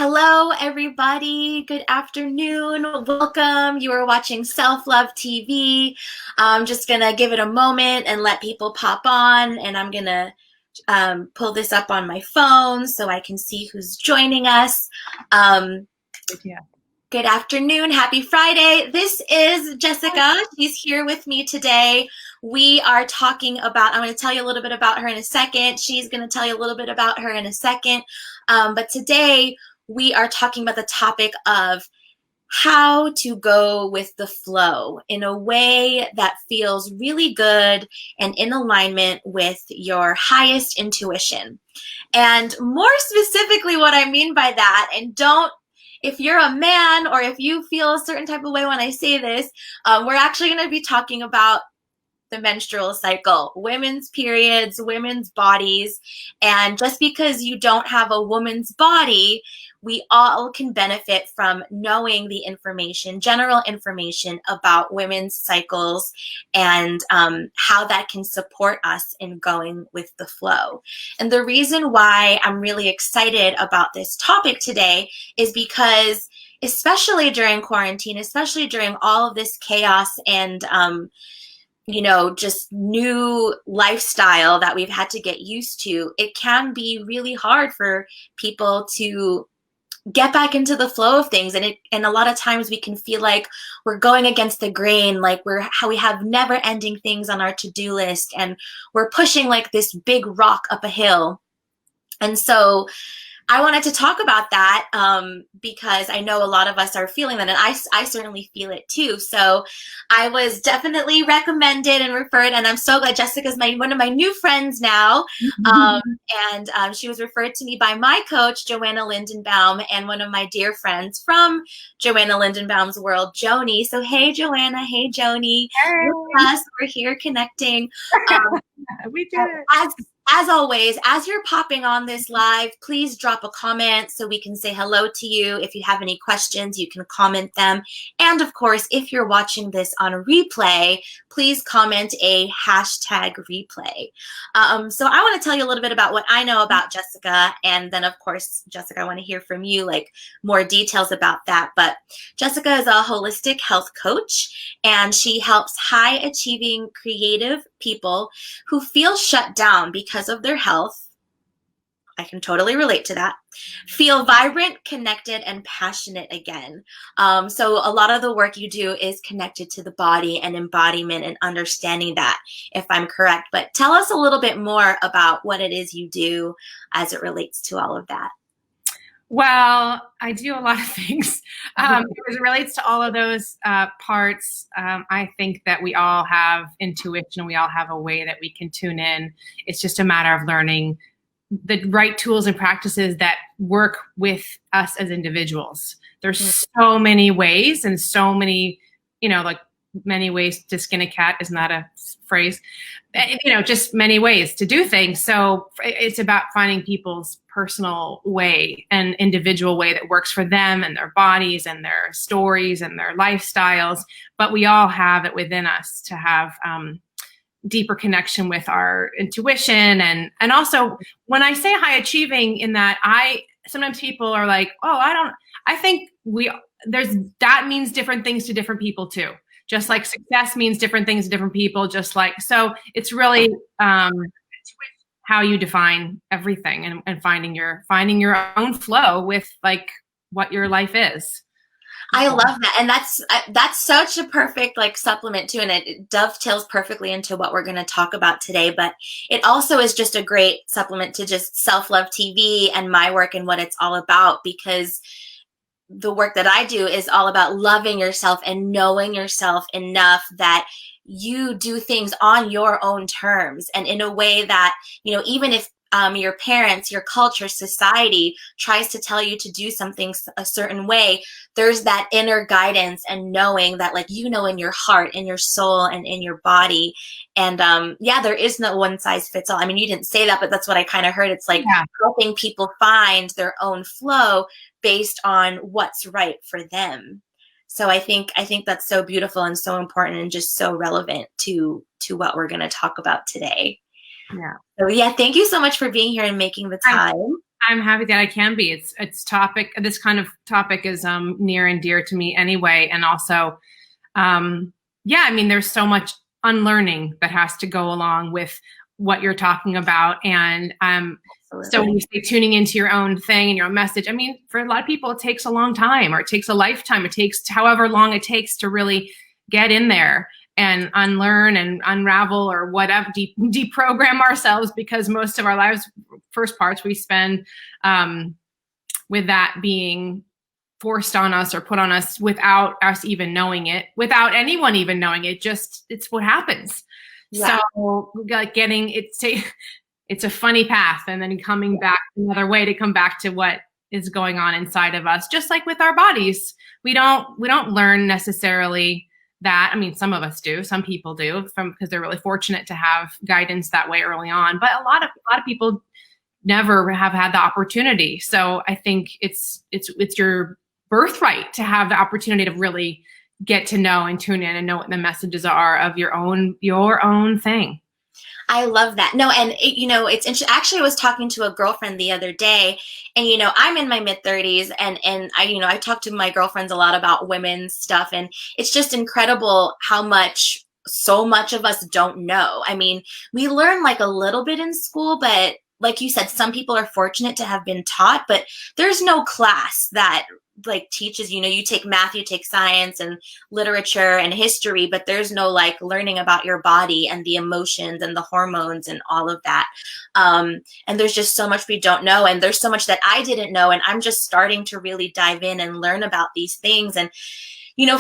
Hello, everybody. Good afternoon. Welcome. You are watching Self-Love TV. I'm just going to give it a moment and let people pop on, and I'm going to pull this up on my phone so I can see who's joining us. Good afternoon. Happy Friday. This is Jessica. She's here with me today. We are talking about, I'm going to tell you a little bit about her in a second. She's going to tell you a little bit about her in a second. But today we are talking about the topic of how to go with the flow in a way that feels really good and in alignment with your highest intuition. And more specifically, what I mean by that, and if you're a man or if you feel a certain type of way when I say this, we're actually going to be talking about the menstrual cycle, women's periods, women's bodies. And just because you don't have a woman's body, we all can benefit from knowing the information, general information about women's cycles and how that can support us in going with the flow. And the reason why I'm really excited about this topic today is because especially during quarantine, especially during all of this chaos and just new lifestyle that we've had to get used to, it can be really hard for people to get back into the flow of things. And a lot of times we can feel like we're going against the grain, like we have never ending things on our to-do list and we're pushing like this big rock up a hill. And so I wanted to talk about that because I know a lot of us are feeling that, and I certainly feel it too. So I was definitely recommended and referred, and I'm so glad Jessica's one of my new friends now. And she was referred to me by my coach, Joanna Lindenbaum, and one of my dear friends from Joanna Lindenbaum's world, Joni. So hey, Joanna. Hey, Joni. Hey. We're here connecting. We did it. As always, as you're popping on this live, please drop a comment so we can say hello to you. If you have any questions, you can comment them. And of course, if you're watching this on a replay, please comment a #replay. So I want to tell you a little bit about what I know about Jessica. And then of course, Jessica, I want to hear from you, like more details about that. But Jessica is a holistic health coach, and she helps high achieving creative people who feel shut down because of their health. I can totally relate to that. Feel vibrant, connected, and passionate again. So a lot of the work you do is connected to the body and embodiment and understanding that, if I'm correct. But tell us a little bit more about what it is you do as it relates to all of that. Well, I do a lot of things. As it relates to all of those parts, I think that we all have intuition. We all have a way that we can tune in. It's just a matter of learning the right tools and practices that work with us as individuals. There's so many ways and so many, like many ways to skin a cat. Isn't that a phrase? Just many ways to do things. So it's about finding people's personal way and individual way that works for them and their bodies and their stories and their lifestyles. But we all have it within us to have deeper connection with our intuition. And also when I say high achieving, in that sometimes people are like, I think that means different things to different people too. Just like success means different things to different people, so it's really how you define everything and finding your own flow with like what your life is. I love that. And that's such a perfect like supplement too. And it dovetails perfectly into what we're going to talk about today. But it also is just a great supplement to just Self-Love TV and my work and what it's all about, because the work that I do is all about loving yourself and knowing yourself enough that you do things on your own terms and in a way that, even if your parents, your culture, society tries to tell you to do something a certain way, there's that inner guidance and knowing that, like, in your heart, in your soul, and in your body. And there is no one size fits all. I mean, you didn't say that, but that's what I kind of heard. It's like helping people find their own flow based on what's right for them. So I think that's so beautiful and so important and just so relevant to what we're going to talk about today. Yeah. So thank you so much for being here and making the time. I'm happy that I can be. This kind of topic is near and dear to me anyway. And also, yeah, I mean, there's so much unlearning that has to go along with what you're talking about. And so when you say tuning into your own thing and your own message, I mean, for a lot of people, it takes a long time, or it takes a lifetime. It takes however long it takes to really get in there and unlearn and unravel, or whatever, deprogram ourselves, because most of our lives, first parts, we spend with that being forced on us or put on us without us even knowing it, without anyone even knowing it. Just, it's what happens. Yeah. So like it's a funny path, and then coming back another way to come back to what is going on inside of us. Just like with our bodies, we don't learn necessarily that. I mean, some of us do, some people do, because they're really fortunate to have guidance that way early on. But a lot of people never have had the opportunity. So I think it's your birthright to have the opportunity to really get to know and tune in and know what the messages are of your own thing. I love that. No, and it's interesting. Actually, I was talking to a girlfriend the other day, and I'm in my mid-30s, and I talk to my girlfriends a lot about women's stuff, and it's just incredible how so much of us don't know. I mean, we learn like a little bit in school, but like you said, some people are fortunate to have been taught, but there's no class that like teaches, you take math, you take science and literature and history, but there's no like learning about your body and the emotions and the hormones and all of that. And there's just so much we don't know. And there's so much that I didn't know. And I'm just starting to really dive in and learn about these things. And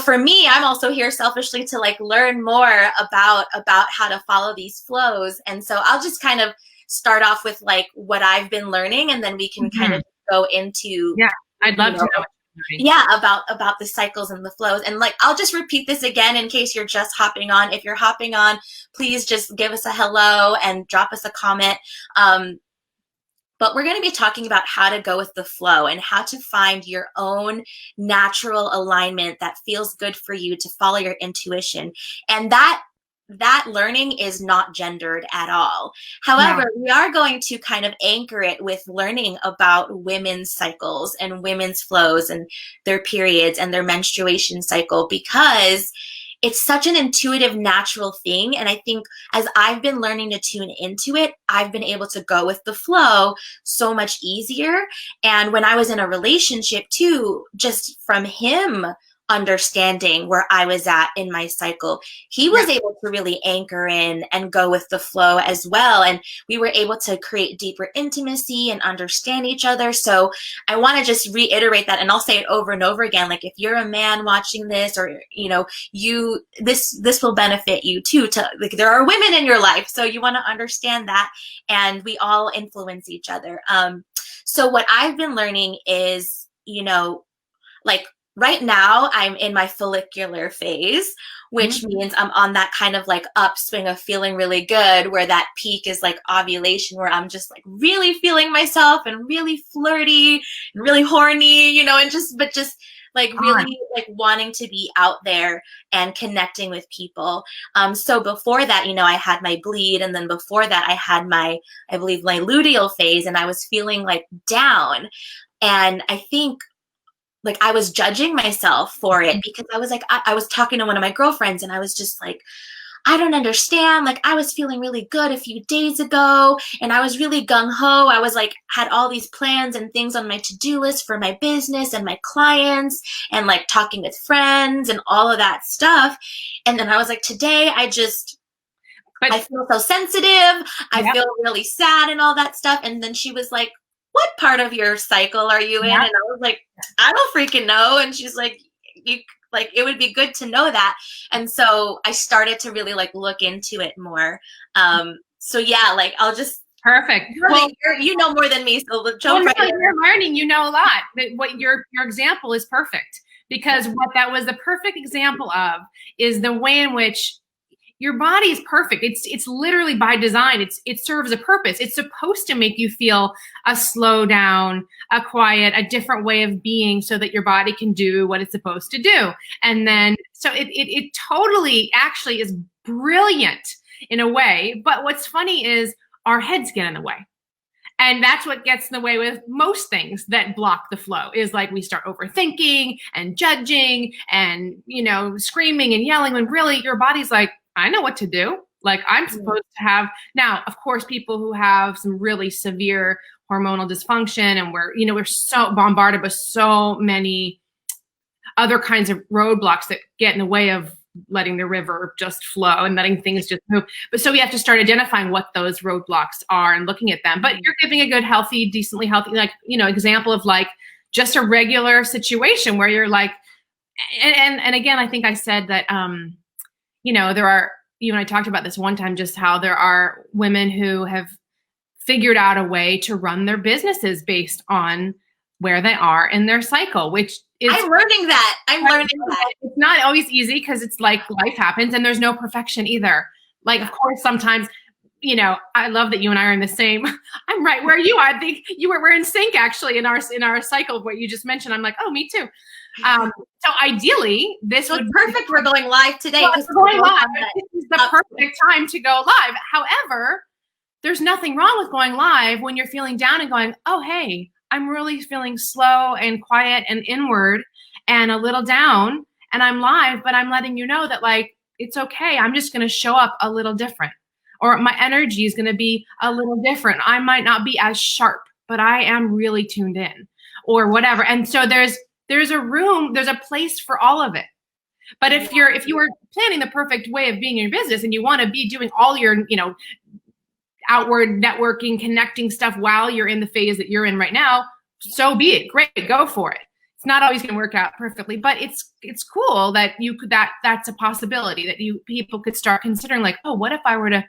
for me, I'm also here selfishly to like learn more about how to follow these flows. And so I'll just kind of start off with like what I've been learning, and then we can kind of go into, yeah, I'd love to know. Yeah, about the cycles and the flows. And like, I'll just repeat this again in case you're just hopping on. If you're hopping on, please just give us a hello and drop us a comment. But we're going to be talking about how to go with the flow and how to find your own natural alignment that feels good for you to follow your intuition. And that learning is not gendered at all. However, we are going to kind of anchor it with learning about women's cycles and women's flows and their periods and their menstruation cycle, because it's such an intuitive, natural thing. And I think as I've been learning to tune into it, I've been able to go with the flow so much easier. And when I was in a relationship too, just from him understanding where I was at in my cycle, he was able to really anchor in and go with the flow as well. And we were able to create deeper intimacy and understand each other. So I want to just reiterate that, and I'll say it over and over again. Like, if you're a man watching this, or this will benefit you too. Like, there are women in your life, so you want to understand that, and we all influence each other. So what I've been learning is, like, right now, I'm in my follicular phase, which means I'm on that kind of like upswing of feeling really good, where that peak is like ovulation, where I'm just like really feeling myself and really flirty and really horny, and just like really like wanting to be out there and connecting with people. So before that, I had my bleed, and then before that I had I believe my luteal phase, and I was feeling like down. And I think, like, I was judging myself for it, because I was like, I was talking to one of my girlfriends, and I was just like, I don't understand. Like, I was feeling really good a few days ago, and I was really gung-ho. I was like, had all these plans and things on my to-do list for my business and my clients, and like talking with friends and all of that stuff. And then I was like, today I feel so sensitive. I feel really sad and all that stuff. And then she was like, what part of your cycle are you in? And I was like, I don't freaking know. And she's like, it would be good to know that. And so I started to really like look into it more. So yeah, like, I'll just. Perfect. Well, you know more than me, so jump right in. You're learning, a lot. What your example is perfect, because what that was the perfect example of is the way in which your body is perfect. It's literally by design. It serves a purpose. It's supposed to make you feel a slow down, a quiet, a different way of being, so that your body can do what it's supposed to do. And then, so it totally actually is brilliant in a way. But what's funny is our heads get in the way. And that's what gets in the way with most things that block the flow, is like we start overthinking and judging and, screaming and yelling, when really your body's like, I know what to do. Like, I'm supposed to have, now, of course, people who have some really severe hormonal dysfunction, and we're so bombarded with so many other kinds of roadblocks that get in the way of letting the river just flow and letting things just move. But so we have to start identifying what those roadblocks are and looking at them. But you're giving a good, healthy, decently healthy, example of like just a regular situation where you're like, and again, I think I said that, there are, you and I talked about this one time, just how there are women who have figured out a way to run their businesses based on where they are in their cycle, which is, I'm learning that. It's not always easy because it's like life happens and there's no perfection either. Like, of course, sometimes, I love that you and I are in the same, I'm right where you are. I think we're in sync actually in our cycle of what you just mentioned. I'm like, oh, me too. So ideally this would be perfect. We're going live today. Well, going live. This is the perfect time to go live. However, there's nothing wrong with going live when you're feeling down and going, oh, hey, I'm really feeling slow and quiet and inward and a little down, and I'm live, but I'm letting you know that, like, it's okay. I'm just going to show up a little different, or my energy is going to be a little different. I might not be as sharp, but I am really tuned in, or whatever. And so there's a place for all of it. But if you are planning the perfect way of being in your business and you want to be doing all your, outward networking, connecting stuff while you're in the phase that you're in right now, so be it. Great, go for it. It's not always going to work out perfectly, but it's cool that that's a possibility that people could start considering, like, oh, what if I were to,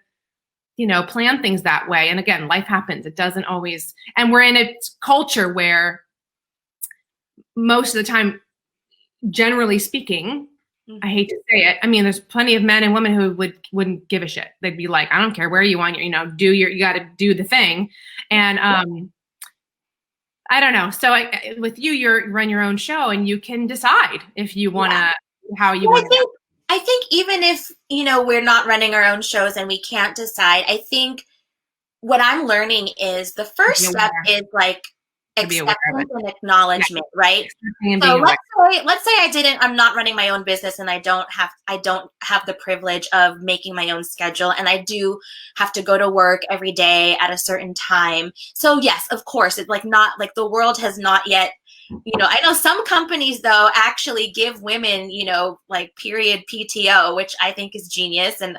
plan things that way? And again, life happens. It doesn't always, and we're in a culture where most of the time, generally speaking, I hate to say it, I mean, there's plenty of men and women who wouldn't give a shit. They'd be like, I don't care where you want, you got to do the thing. And I don't know. So with you run your own show and you can decide if you want to, how you want to. I think even if, we're not running our own shows and we can't decide, I think what I'm learning is the first step is like acceptance and acknowledgement, right? So let's say I'm not running my own business and I don't have the privilege of making my own schedule, and I do have to go to work every day at a certain time. So yes, of course, it's like not like the world has not yet, I know some companies though actually give women, like period PTO, which I think is genius, and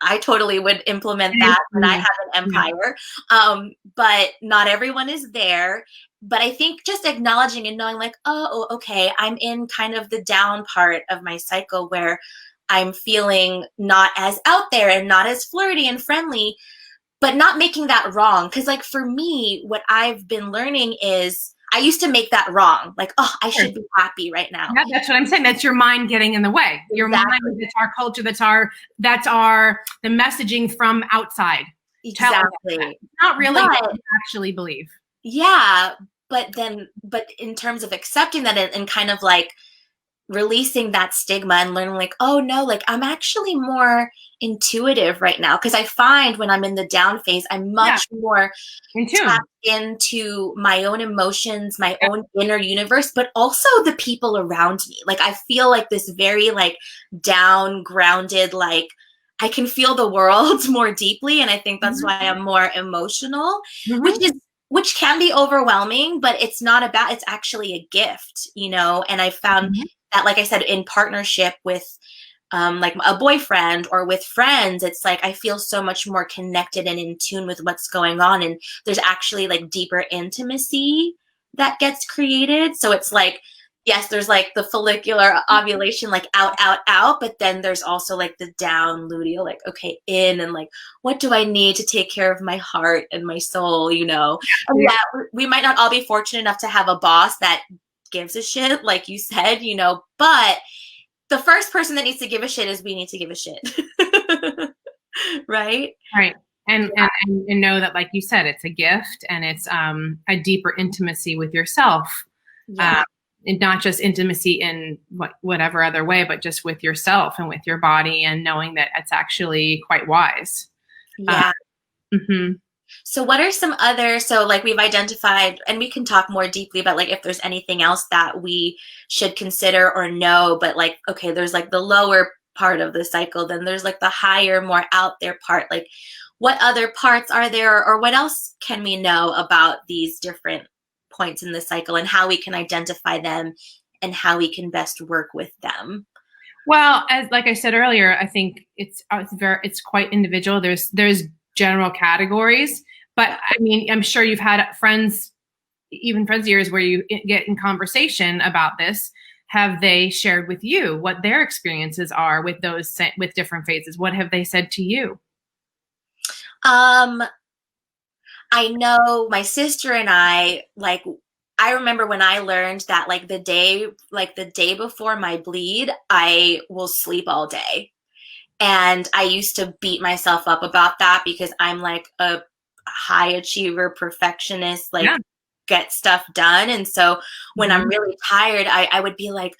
I totally would implement that when I have an empire. But not everyone is there. But I think just acknowledging and knowing, like, oh, okay, I'm in kind of the down part of my cycle where I'm feeling not as out there and not as flirty and friendly, but not making that wrong. Because like for me, what I've been learning is I used to make that wrong. Like, oh, I should be happy right now. Yeah, that's what I'm saying. That's your mind getting in the way. Your mind, that's our culture. That's the messaging from outside. Exactly. It's not really what you actually believe. Yeah. But in terms of accepting that and kind of like releasing that stigma and learning like, oh no, like I'm actually more intuitive right now. Cause I find when I'm in the down phase, I'm much more tapped into my own emotions, my own inner universe, but also the people around me. Like I feel like this very like down, grounded, like I can feel the world more deeply. And I think that's why I'm more emotional, which can be overwhelming, but it's actually a gift, and I found that, like I said, in partnership with like a boyfriend or with friends, it's like I feel so much more connected and in tune with what's going on. And there's actually like deeper intimacy that gets created. So it's like, yes, there's like the follicular ovulation, like out, out, out, but then there's also like the down luteal, like, okay, in, and like, what do I need to take care of my heart and my soul, And yeah, we might not all be fortunate enough to have a boss that gives a shit, like you said, but the first person that needs to give a shit is we need to give a shit. Right? Right. And know that, like you said, it's a gift and it's a deeper intimacy with yourself. Yeah. And not just intimacy in whatever other way, but just with yourself and with your body, and knowing that it's actually quite wise. Yeah. So what are some other, so like we've identified, and we can talk more deeply about like if there's anything else that we should consider or know, but like, okay, there's like the lower part of the cycle, then there's like the higher, more out there part. Like what other parts are there, or what else can we know about these different points in the cycle and how we can identify them and how we can best work with them? Well, as like I said earlier, I think it's quite individual. There's general categories, but I mean, I'm sure you've had friends, even friends of yours, where you get in conversation about this. Have they shared with you what their experiences are with those with different phases? What have they said to you? I know my sister and I, like, I remember when I learned that like the day before my bleed, I will sleep all day. And I used to beat myself up about that because I'm like a high achiever, perfectionist, like get stuff done. And so when I'm really tired, I would be like,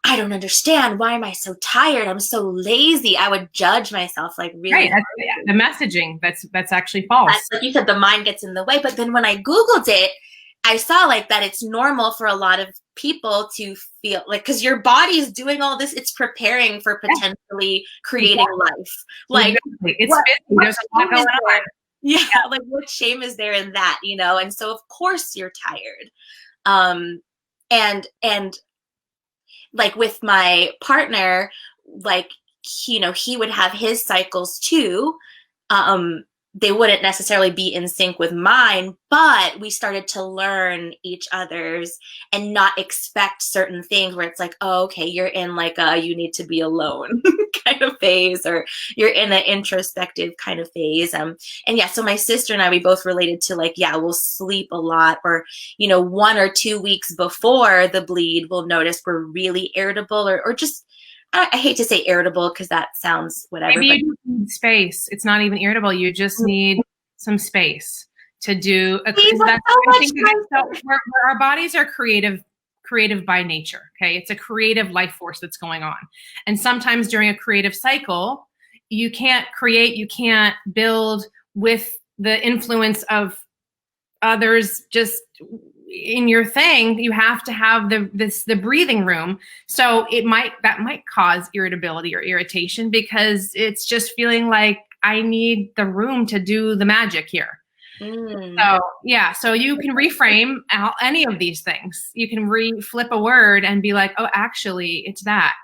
I don't understand. Why am I so tired? I'm so lazy. I would judge myself like really. Right. That's the messaging. That's actually false. Like you said, the mind gets in the way. But then when I Googled it, I saw like that it's normal for a lot of people to feel like, because your body's doing all this, it's preparing for potentially creating life. Like it's there's a lot going on. Yeah, like what shame is there in that, you know? And so of course you're tired. And like with my partner, like, you know, he would have his cycles too. They wouldn't necessarily be in sync with mine, but we started to learn each other's and not expect certain things where it's like, oh, okay, you're in like a you need to be alone kind of phase, or you're in an introspective kind of phase. And yeah, so my sister and I, we both related to like, yeah, we'll sleep a lot, or, you know, 1 or 2 weeks before the bleed, we'll notice we're really irritable, or just, I hate to say irritable because that sounds whatever. Maybe you need space. It's not even irritable. You just need some space to do. Where our bodies are creative by nature. Okay, it's a creative life force that's going on, and sometimes during a creative cycle, you can't create, you can't build with the influence of others just in your thing. You have to have the breathing room. So that might cause irritability or irritation because it's just feeling like I need the room to do the magic here. So yeah, so you can reframe any of these things. You can flip a word and be like, oh, actually it's that.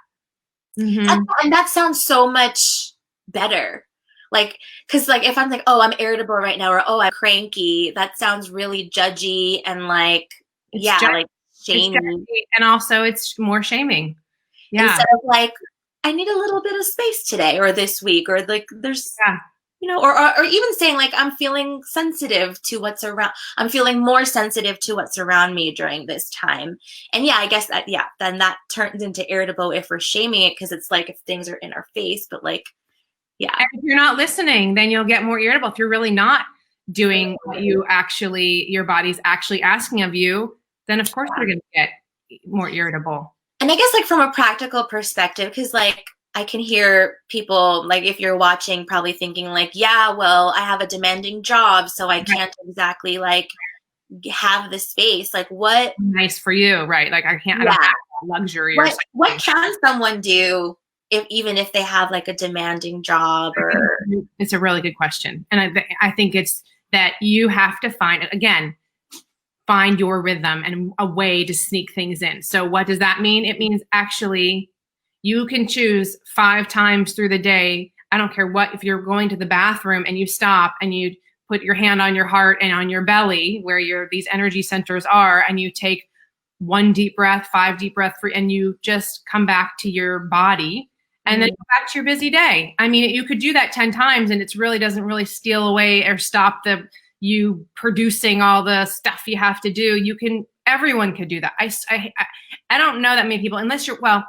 And that sounds so much better. Like, cause like if I'm like, oh, I'm irritable right now, or oh, I'm cranky, that sounds really judgy and like, like shaming. And also it's more shaming. Yeah. Instead of like, I need a little bit of space today or this week, or like there's, you know, or even saying like, I'm feeling sensitive to what's around. I'm feeling more sensitive to what's around me during this time. And yeah, I guess that, then that turns into irritable if we're shaming it. Cause it's like, if things are in our face, but like, yeah. And if you're not listening, then you'll get more irritable. If you're really not doing what your body's actually asking of you, then of course you're going to get more irritable. And I guess like from a practical perspective, because like I can hear people, like if you're watching, probably thinking like, yeah, well, I have a demanding job, so I can't exactly like have the space. Like what? Nice for you, right? Like I don't have luxury. What can someone do even if they have like a demanding job? Or it's a really good question. And I think it's that you have to find your rhythm and a way to sneak things in. So what does that mean? It means actually you can choose 5 times through the day. I don't care what, if you're going to the bathroom and you stop and you put your hand on your heart and on your belly where these energy centers are, and you take 1 deep breath, 5 deep breaths, and you just come back to your body. And then go back to your busy day. I mean, you could do that 10 times and it really doesn't really steal away or stop you producing all the stuff you have to do. Everyone could do that. I don't know that many people, unless an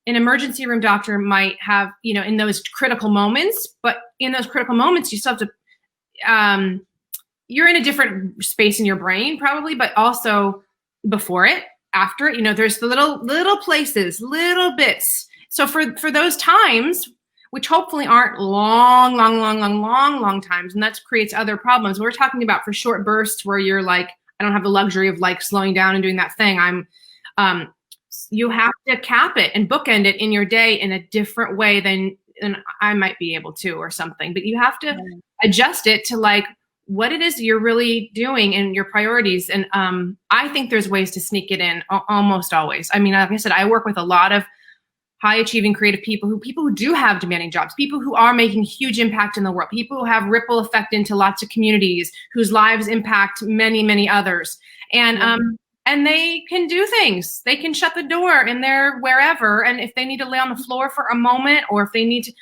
emergency room doctor might have, you know, in those critical moments, but in those critical moments, you still have to, you're in a different space in your brain probably, but also before it, after it, you know, there's the little places, little bits. So for those times which hopefully aren't long times. And that creates other problems. We're talking about for short bursts where you're like, I don't have the luxury of like slowing down and doing that thing. You have to cap it and bookend it in your day in a different way than I might be able to or something. But you have to adjust it to like what it is you're really doing and your priorities. And I think there's ways to sneak it in almost always. I mean, like I said, I work with a lot of high achieving creative people who do have demanding jobs, people who are making huge impact in the world, people who have ripple effect into lots of communities whose lives impact many, many others. And they can do things. They can shut the door in their wherever. And if they need to lay on the floor for a moment, or if they need to,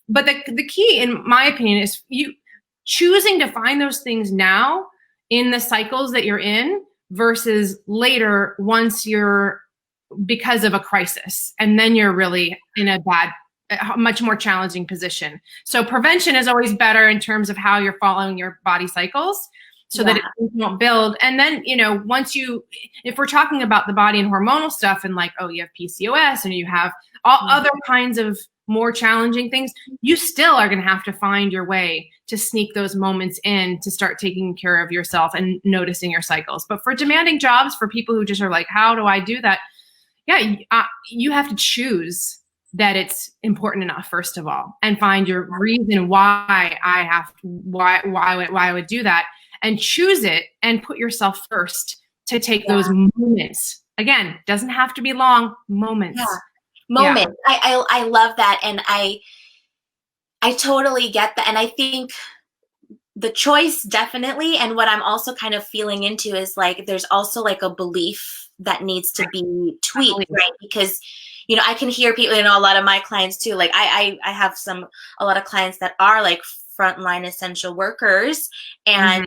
but the key, in my opinion, is you choosing to find those things now in the cycles that you're in versus later once you're, because of a crisis. And then you're really in a much more challenging position. So prevention is always better in terms of how you're following your body cycles, so that it won't build. And then, if we're talking about the body and hormonal stuff and like, oh, you have PCOS and you have all other kinds of more challenging things, you still are going to have to find your way to sneak those moments in to start taking care of yourself and noticing your cycles. But for demanding jobs, for people who just are like, how do I do that? Yeah, you have to choose that it's important enough, first of all, and find your reason why I would do that. And choose it and put yourself first to take those moments. Again, doesn't have to be long, moments. Moments. Yeah. I love that. And I totally get that. And I think the choice definitely, and what I'm also kind of feeling into is like, there's also like a belief that needs to be tweaked, right? Because, I can hear people, a lot of my clients too, like I have a lot of clients that are like frontline essential workers, and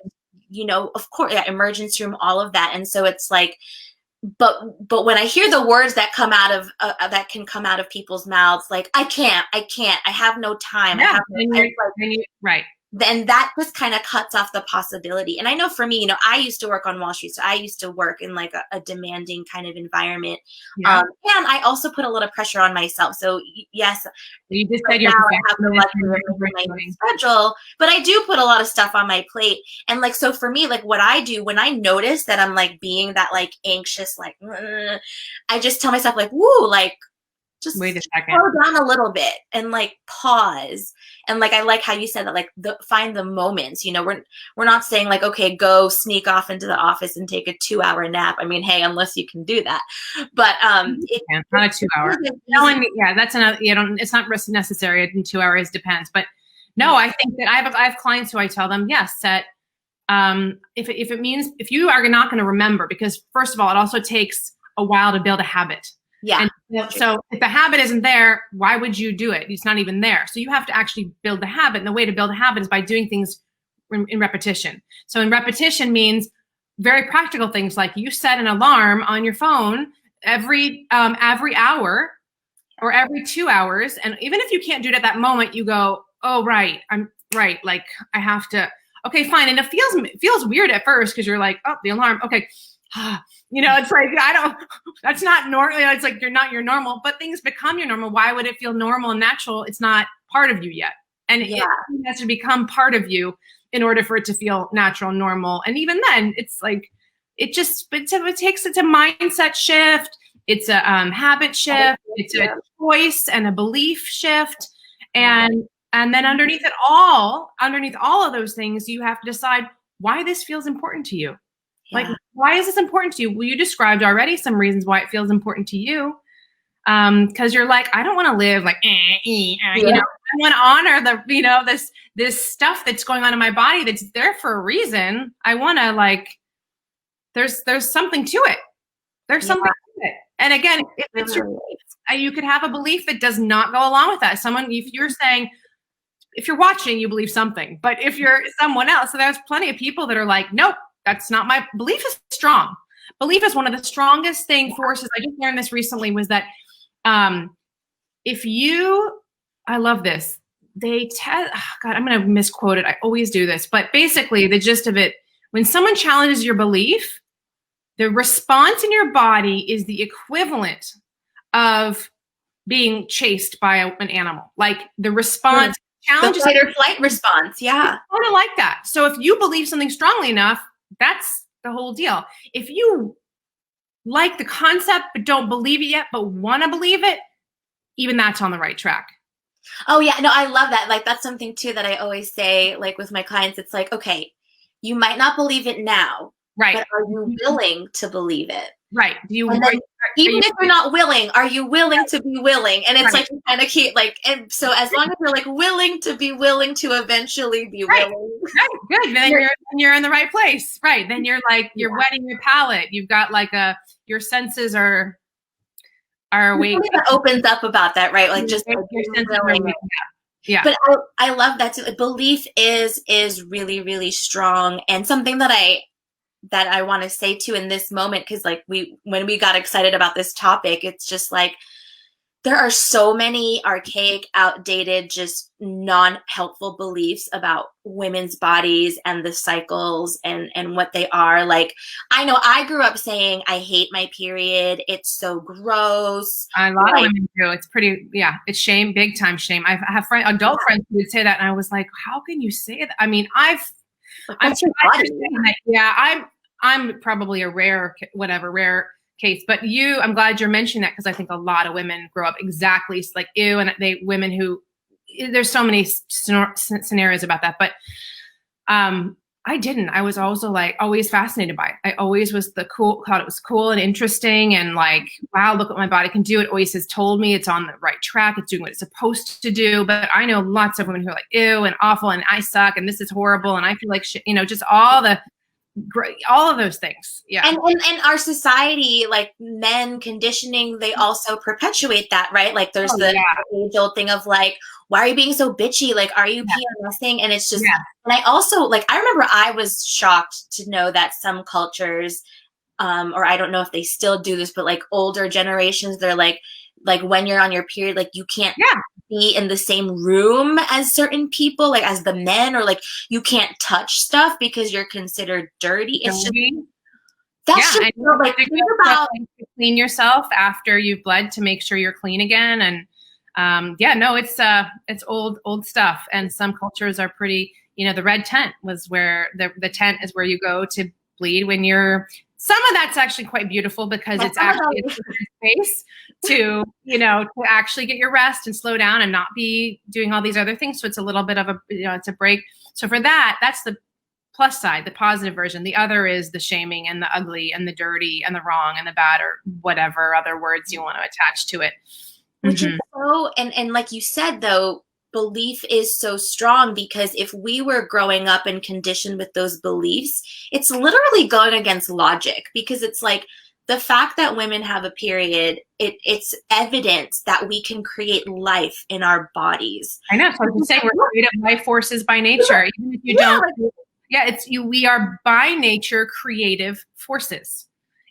of course, emergency room, all of that. And so it's like, but when I hear the words that come out of, that can come out of people's mouths, like, I can't, I have no time. Yeah, right. Then that just kind of cuts off the possibility. And I know for me, I used to work on Wall Street. So I used to work in like a demanding kind of environment. And I also put a lot of pressure on myself. So yes, you just said you have the luxury of my schedule, but I do put a lot of stuff on my plate. And like, so for me, like what I do when I notice that I'm like being that like anxious, like, I just tell myself like, woo, like, just wait a second, slow down a little bit and like pause. And like, I like how you said that, like find the moments, we're not saying like, okay, go sneak off into the office and take a 2-hour nap. I mean, hey, unless you can do that, but it's not a 2 hour. No, that's another, it's not necessary in 2 hours, depends. But no, I think that I have clients who I tell them, yes, that if it means, if you are not going to remember, because first of all, it also takes a while to build a habit. Yeah. And so if the habit isn't there, why would you do it? It's not even there. So you have to actually build the habit. And the way to build a habit is by doing things in repetition. So in repetition means very practical things like you set an alarm on your phone every hour or every 2 hours. And even if you can't do it at that moment, you go, oh, right, I'm right. Like I have to, okay, fine. And it feels weird at first because you're like, oh, the alarm. Okay. It's like, that's not normal. It's like, you're not your normal, but things become your normal. Why would it feel normal and natural? It's not part of you yet. And it has to become part of you in order for it to feel natural and normal. And even then it's like, it's a mindset shift. It's a habit shift. It's a choice and a belief shift. And then underneath all of those things, you have to decide why this feels important to you. Like, why is this important to you? Well, you described already some reasons why it feels important to you. Because you're like, I don't want to live like, I want to honor this stuff that's going on in my body that's there for a reason. I want to like, there's something to it. There's something to it. And again, if it's your belief, you could have a belief that does not go along with that. If you're saying, if you're watching, you believe something, but if you're someone else, so there's plenty of people that are like, nope. That's not my belief is strong. Belief is one of the strongest forces. I just learned this recently was that I love this. God, I'm going to misquote it. I always do this, but basically the gist of it, when someone challenges your belief, the response in your body is the equivalent of being chased by an animal. Like the response, challenges, the fight or flight response. Yeah. Kind of like that. So if you believe something strongly enough, that's the whole deal. If you like the concept but don't believe it yet, but want to believe it, even that's on the right track. Oh yeah, no, I love that. Like that's something too that I always say, like with my clients, it's like, okay, you might not believe it now, right? But are you willing to believe it? Right. Do you, even if you're not willing, are you willing to be willing? And it's like you kind of keep like, and so as long as you're like willing to be willing to eventually be willing. Right. Good. Then you're in the right place. Right. Then you're like, you're wetting your palate. You've got like your senses are awake. That opens up about that, right? Like just like your senses are waking up. Yeah. But I love that too. Belief is really, really strong, and something that I want to say too in this moment, because like when we got excited about this topic, it's just like there are so many archaic, outdated, just non-helpful beliefs about women's bodies and the cycles and what they are. Like, I know I grew up saying, I hate my period. It's so gross. A lot of women do. It's pretty, it's shame, big time shame. I have adult friends who would say that. And I was like, how can you say that? I mean, I'm probably a rare case, but I'm glad you're mentioning that, because I think a lot of women grow up exactly like you, and women who, there's so many scenarios about that, but I didn't. I was also like always fascinated by it. I always was thought it was cool and interesting, and like, wow, look what my body can do. It always has told me it's on the right track. It's doing what it's supposed to do. But I know lots of women who are like, ew, and awful, and I suck, and this is horrible, and I feel like shit, just all of those things. Yeah. And our society, like men conditioning, they also perpetuate that, right? Like there's the age old thing of like, why are you being so bitchy? Like, are you PMSing? And it's just, and I also like, I remember I was shocked to know that some cultures, or I don't know if they still do this, but like older generations, they're like when you're on your period, like you can't be in the same room as certain people, like as the men, or like you can't touch stuff because you're considered dirty. It's just, that's just like, think about clean yourself after you've bled to make sure you're clean again. And it's old stuff. And some cultures are pretty, the red tent was where the tent is where you go to bleed when some of that's actually quite beautiful, because it's actually a space to actually get your rest and slow down and not be doing all these other things. So it's a little bit of it's a break. So for that's the plus side, the positive version. The other is the shaming and the ugly and the dirty and the wrong and the bad, or whatever other words you want to attach to it. Which is so, and like you said, though, belief is so strong, because if we were growing up and conditioned with those beliefs, it's literally going against logic, because it's like the fact that women have a period, it's evidence that we can create life in our bodies. I know. So I was saying we're creative life forces by nature. Even if you don't, we are by nature creative forces.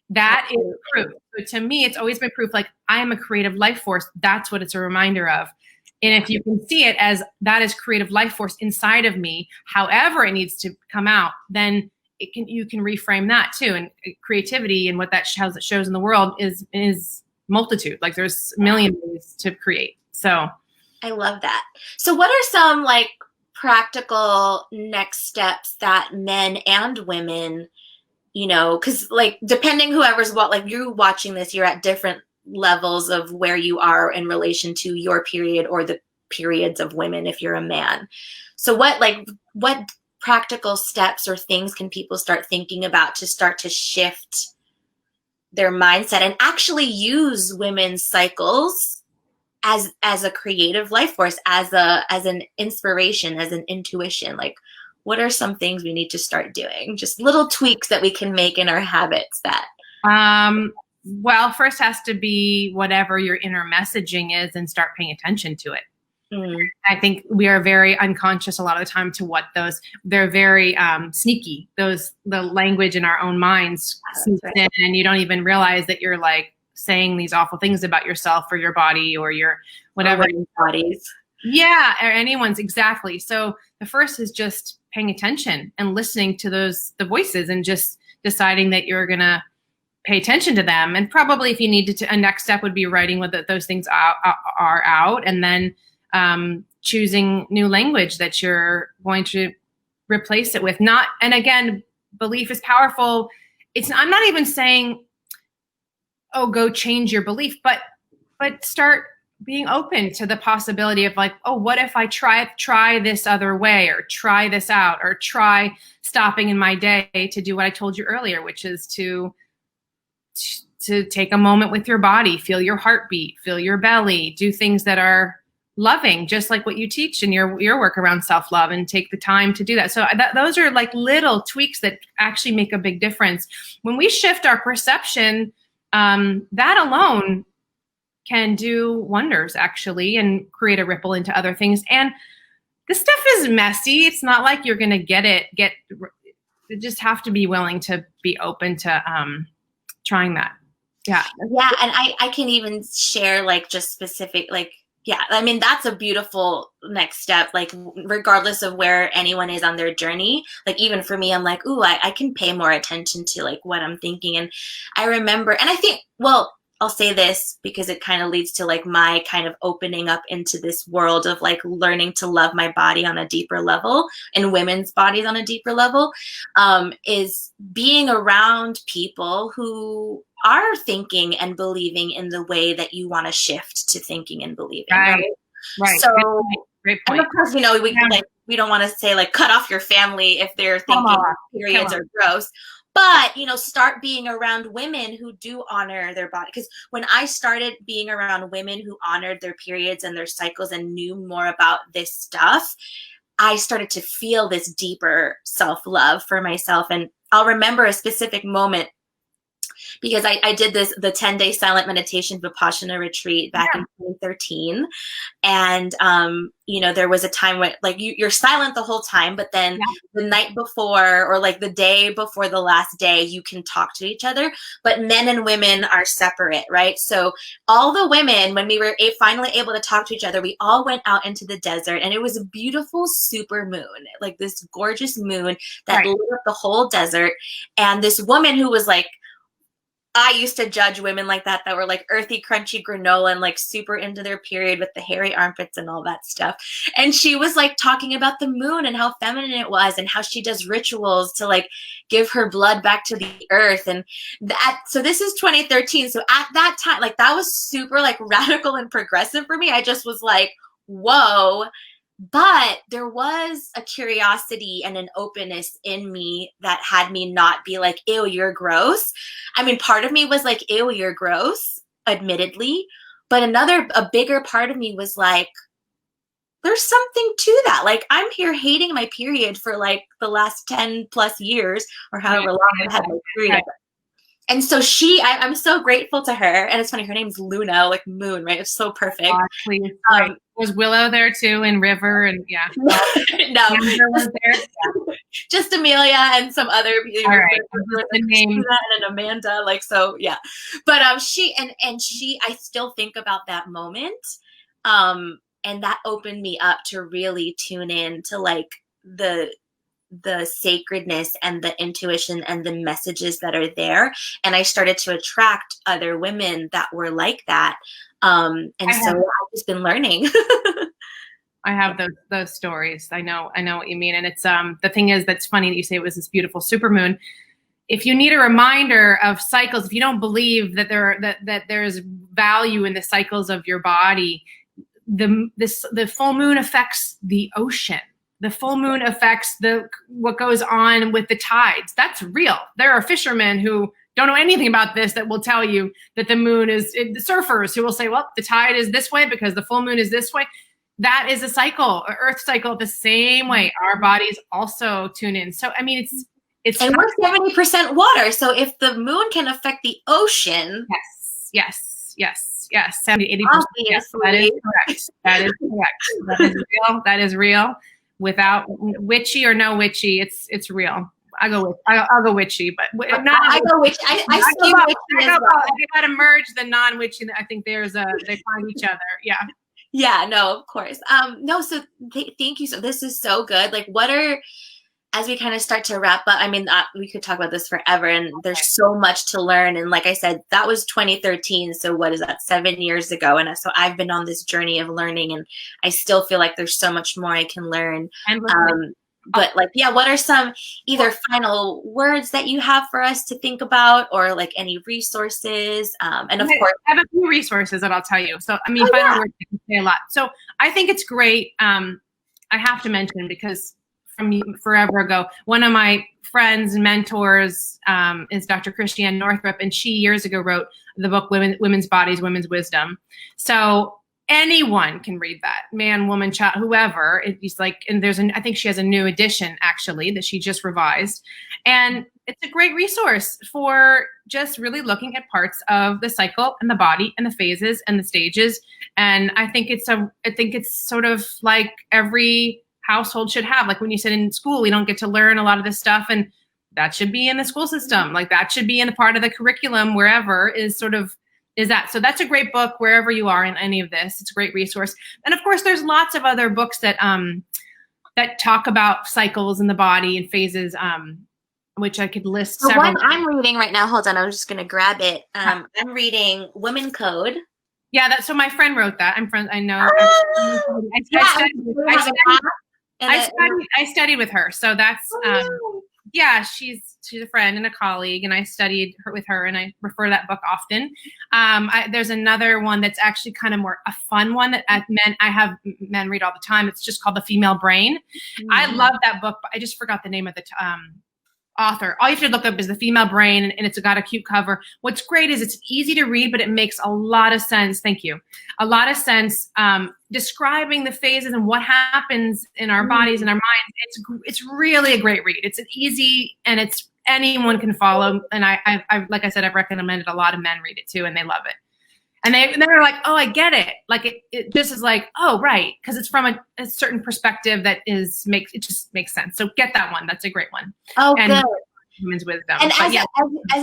That is proof. So to me, it's always been proof, like I am a creative life force. That's what it's a reminder of. And if you can see it as that is creative life force inside of me, however it needs to come out, then you can reframe that too. And creativity and what that shows in the world is multitude. Like there's a million ways to create. So I love that. So what are some like practical next steps that men and women, because like depending whoever's like you watching this, you're at different levels of where you are in relation to your period or the periods of women if you're a man. So what practical steps or things can people start thinking about to start to shift their mindset and actually use women's cycles as a creative life force, as an inspiration, as an intuition? Like, what are some things we need to start doing? Just little tweaks that we can make in our habits that well, first has to be whatever your inner messaging is, and start paying attention to it. I think we are very unconscious a lot of the time to what they're very sneaky. The language in our own minds sneaks in, and you don't even realize that you're like saying these awful things about yourself or your body or your whatever. Bodies. Yeah, or anyone's, exactly. So the first is just paying attention and listening to the voices, and just deciding that you're going to pay attention to them. And probably if you needed to, a next step would be writing what those things are out, and then choosing new language that you're going to replace it with. And again, belief is powerful. I'm not even saying, oh, go change your belief, but start being open to the possibility of like, oh, what if I try this other way, or try this out, or try stopping in my day to do what I told you earlier, which is to take a moment with your body, feel your heartbeat, feel your belly, do things that are loving, just like what you teach in your work around self-love, and take the time to do that. So those are like little tweaks that actually make a big difference. When we shift our perception, that alone can do wonders actually, and create a ripple into other things. And this stuff is messy. It's not like you're going to you just have to be willing to be open to trying that. Yeah. Yeah. And I can even share like just specific, like, yeah, I mean, that's a beautiful next step, like regardless of where anyone is on their journey. Like even for me, I'm like, ooh, I can pay more attention to like what I'm thinking. And I remember, and I think, well, I'll say this because it kind of leads to like my kind of opening up into this world of like learning to love my body on a deeper level, and women's bodies on a deeper level, is being around people who are thinking and believing in the way that you want to shift to thinking and believing. Right. So, great point. And of course, we don't want to say like cut off your family if they're thinking periods are gross. But, start being around women who do honor their body. Because when I started being around women who honored their periods and their cycles and knew more about this stuff, I started to feel this deeper self-love for myself. And I'll remember a specific moment because I did the 10-day silent meditation Vipassana retreat back in 2013. And, there was a time when like you're silent the whole time, but then the night before or like the day before the last day, you can talk to each other, but men and women are separate, right? So all the women, when we were finally able to talk to each other, we all went out into the desert, and it was a beautiful super moon, like this gorgeous moon that lit up the whole desert. And this woman who was like, I used to judge women like that were like earthy, crunchy granola and like super into their period with the hairy armpits and all that stuff. And she was like talking about the moon and how feminine it was and how she does rituals to like give her blood back to the earth. And so this is 2013. So at that time, like that was super like radical and progressive for me. I just was like, whoa. But there was a curiosity and an openness in me that had me not be like, ew, you're gross. I mean, part of me was like, ew, you're gross, admittedly. But a bigger part of me was like, there's something to that. Like, I'm here hating my period for like the last 10 plus years or however long I had my period. And so I'm so grateful to her. And it's funny, her name's Luna, like moon, right? It's so perfect. Was Willow there too, and River, and no, was there. Just Amelia and some other people. All right. The name and Amanda, like so, yeah. But she, I still think about that moment, and that opened me up to really tune in to like the sacredness and the intuition and the messages that are there. And I started to attract other women that were like that. I've just been learning. I have those stories. I know what you mean. And it's, the thing is, that's funny that you say it was this beautiful supermoon. If you need a reminder of cycles, if you don't believe that there's value in the cycles of your body, the full moon affects the ocean. The full moon affects what goes on with the tides. That's real. There are fishermen who don't know anything about this that will tell you that the moon is, the surfers who will say, well, the tide is this way because the full moon is this way. That is a cycle, an earth cycle, the same way our bodies also tune in. So, I mean, it's and we're 70% water. So if the moon can affect the ocean. Yes. 70, 80%. Yes, that is correct. That is real. Without witchy or no witchy, it's real. I'll go witchy, but not. I go witchy. I see witchy as well. You got to merge the non-witchy. I think they find each other. Yeah. Yeah. No, of course. No. So thank you. So this is so good. Like, as we kind of start to wrap up, I mean, we could talk about this forever, and there's so much to learn. And like I said, that was 2013. So what is that, 7 years ago? And so I've been on this journey of learning, and I still feel like there's so much more I can learn. But like, yeah, what are some either final words that you have for us to think about, or like any resources? And of course, I have a few resources that I'll tell you. So, I mean, final words, I can say a lot. So I think it's great. I have to mention, because from forever ago, one of my friends and mentors is Dr. 𝗱𝗃𝗃𝗿𝗃𝗃, and she years ago wrote the book, Women's Bodies, Women's Wisdom. So anyone can read that, man, woman, child, whoever. It's like, and I think she has a new edition actually that she just revised, and it's a great resource for just really looking at parts of the cycle and the body and the phases and the stages. And I think it's sort of like every household should have. Like when you sit in school, we don't get to learn a lot of this stuff, and that should be in the school system. Like that should be in a part of the curriculum wherever is that. So that's a great book wherever you are in any of this. It's a great resource. And of course, there's lots of other books that that talk about cycles in the body and phases, which I could list the several. one I'm reading right now, hold on, I'm just going to grab it. I'm reading Women Code. Yeah, so my friend wrote that. I know. I studied with her. So that's, yeah, she's a friend and a colleague, and I studied with her, and I refer that book often. There's another one that's actually kind of more a fun one that I have men read all the time. It's just called The Female Brain. I love that book, but I just forgot the name of the author. All you have to look up is The Female Brain, and it's got a cute cover. What's great is it's easy to read, but it makes a lot of sense. Thank you. A lot of sense describing the phases and what happens in our bodies and our minds. It's really a great read. It's easy, and anyone can follow. And I like I said, I've recommended a lot of men read it too, and they love it. And they're like, oh, I get it. Like it just is like, oh, right. Because it's from a certain perspective that it just makes sense. So get that one. That's a great one. Oh, and good. Women's Wisdom. And as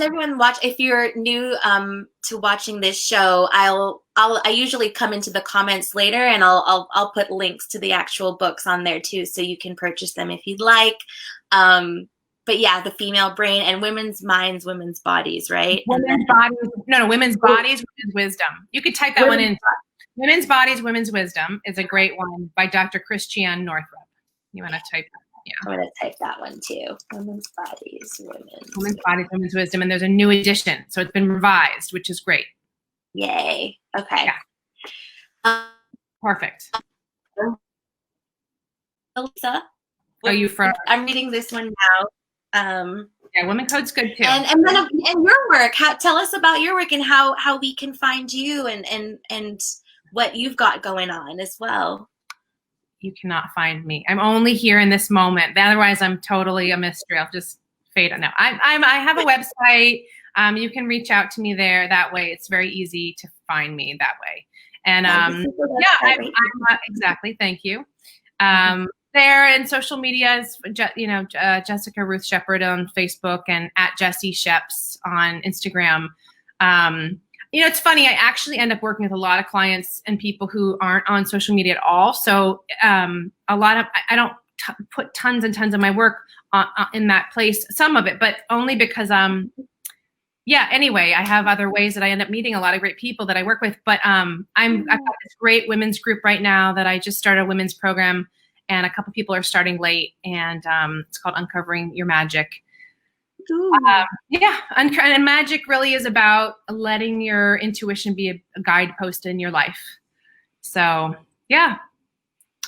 everyone if you're new to watching this show, I usually come into the comments later, and I'll put links to the actual books on there too, so you can purchase them if you'd like. But yeah, The Female Brain and Women's Minds, Women's Bodies, right? Women's Bodies, Women's Women's Wisdom. You could type that one in. Women's Bodies, Women's Wisdom is a great one by Dr. 𝗱𝗃𝗃𝗃𝗃𝗃. You want to type that? Yeah. I'm going to type that one too. Women's Bodies, Women's Wisdom. And there's a new edition. So it's been revised, which is great. Yay. Okay. Yeah. Perfect. Alyssa, are you from? I'm reading this one now. Yeah, Women Code's good too. And your work. Tell us about your work and how we can find you and what you've got going on as well. You cannot find me. I'm only here in this moment. Otherwise, I'm totally a mystery. I'll just fade out now. I have a website. You can reach out to me there. That way, it's very easy to find me that way. And yeah, exactly. Thank you. There in social media is, Jessica Ruth Shepard on Facebook, and at 𝗱𝗃𝗃𝗃𝗃 on Instagram. It's funny. I actually end up working with a lot of clients and people who aren't on social media at all. So a lot of I don't put tons and tons of my work in that place. Some of it, but only because anyway, I have other ways that I end up meeting a lot of great people that I work with. But I've got this great women's group right now that I just started a women's program. And a couple people are starting late, and it's called Uncovering Your Magic. And magic really is about letting your intuition be a guidepost in your life. So, yeah.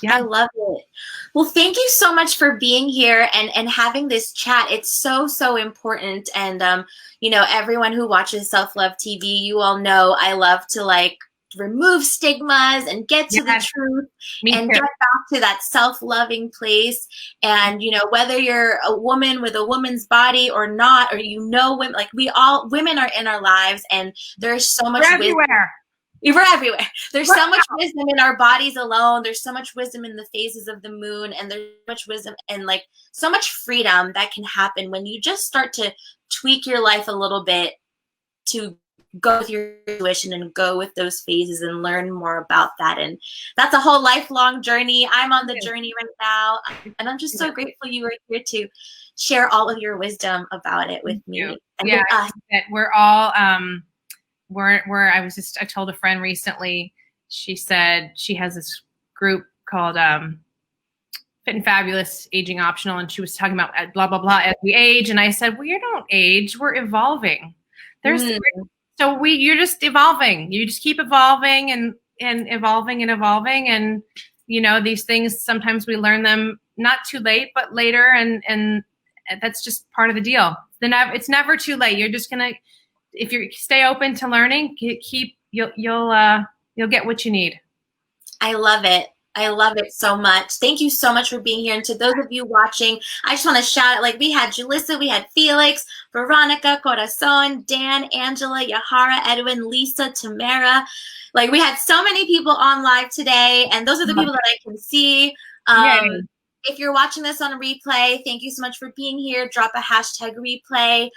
I love it. Well, thank you so much for being here and having this chat. It's so important. And, everyone who watches Self-Love TV, you all know I love to remove stigmas and get to the truth and get back to that self-loving place. And whether you're a woman with a woman's body or not, or women, women are in our lives, and there's so much wisdom. We're everywhere. There's so much wisdom in our bodies alone. There's so much wisdom in the phases of the moon, and there's so much wisdom and so much freedom that can happen when you just start to tweak your life a little bit to go with your intuition and go with those phases and learn more about that. And that's a whole lifelong journey. I'm on the journey right now, and I'm just so grateful you were here to share all of your wisdom about it with me and with us. That we're all I told a friend recently, she said she has this group called Fit and Fabulous Aging Optional, and she was talking about blah blah blah as we age, and I said, well, you don't age, we're evolving. You're just evolving. You just keep evolving and evolving and evolving, and you know, these things sometimes we learn them not too late but later, and that's just part of the deal. It's never too late. You're just gonna, if you stay open to learning, you'll get what you need. I love it. I love it so much. Thank you so much for being here. And to those of you watching, I just want to shout out, like, we had Julissa, we had Felix, Veronica, Corazon, Dan, Angela, Yahara, Edwin, Lisa, Tamara. Like, we had so many people on live today, and those are the people that I can see. If you're watching this on a replay, thank you so much for being here. Drop a #replay.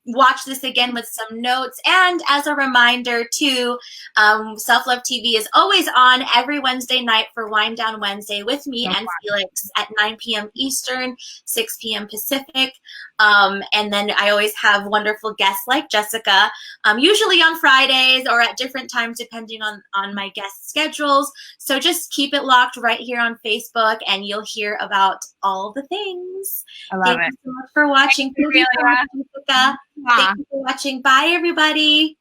Watch this again with some notes. And as a reminder too, Self Love TV is always on every Wednesday night for Wind Down Wednesday with me and Felix at 9 p.m. Eastern, 6 p.m. Pacific. And then I always have wonderful guests like Jessica, usually on Fridays or at different times depending on my guest schedules. So just keep it locked right here on Facebook and you'll hear about all the things. I love Thank you so much for watching. Thank you so much, Jessica. Thank you for watching. Bye, everybody.